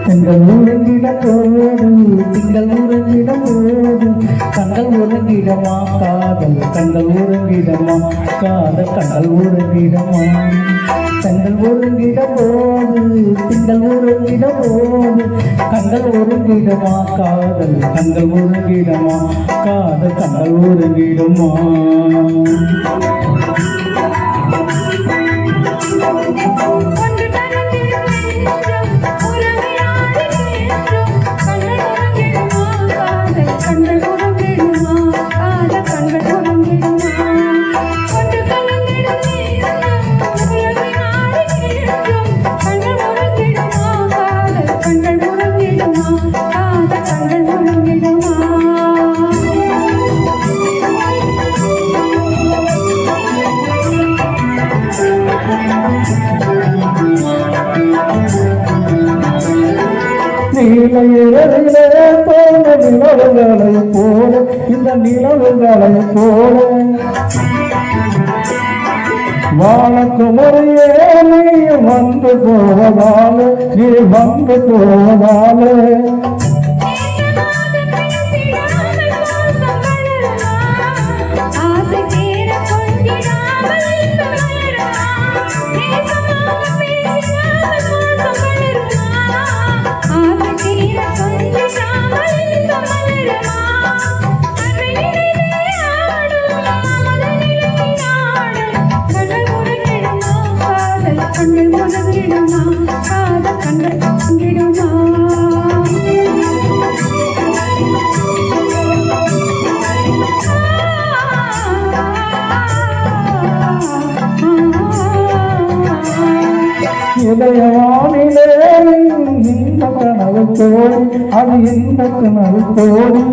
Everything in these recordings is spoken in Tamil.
திங்கள் உறங்கிடமோடு கண்கள் உறங்கிடமா காதல் கண்கள் உறங்கிடமா காதல் கண்கள் உறங்கிடமா கண்கள் உறங்கிடமோடு திங்கள் உறங்கிடமோடு கண்கள் உறங்கிடமா காதல் கண்கள் உறங்கிடமா காதல் கண்கள் உறங்கிடமா நீலையிலே போன நிலவுகளை போல இந்த நிலவுகளை போல வாழக்கு முறையே நீ வந்து போவதால நீ வந்து போவதால இதயவானிலே இந்த கனவு தோடி அது இந்த கனவு தோடி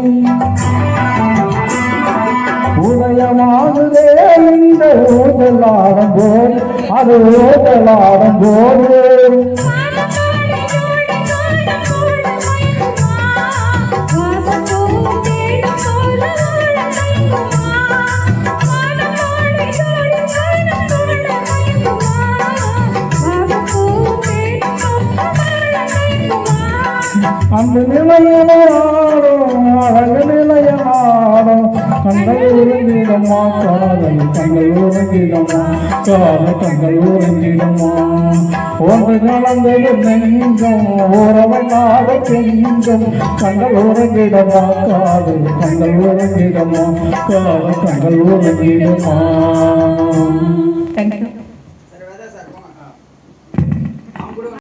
உதயமானதே இந்த ஊதலாடும் போது அது ஊதலாடும் போது அந்த நிலையனாடும் அழகு நிலையனாடும் கண்கள் உறங்கிடமா காதல் கண்கள் உறங்கிடமா காதல் கண்கள் உறங்கிடமா ஒன்று கலந்தது நெஞ்சம் உறவை நாட கெஞ்சம் கண்கள் உறங்கிடமா காதல் கண்கள் உறங்கிடமா காதல் கண்கள் உறங்கிடமா. தேங்க்யூ.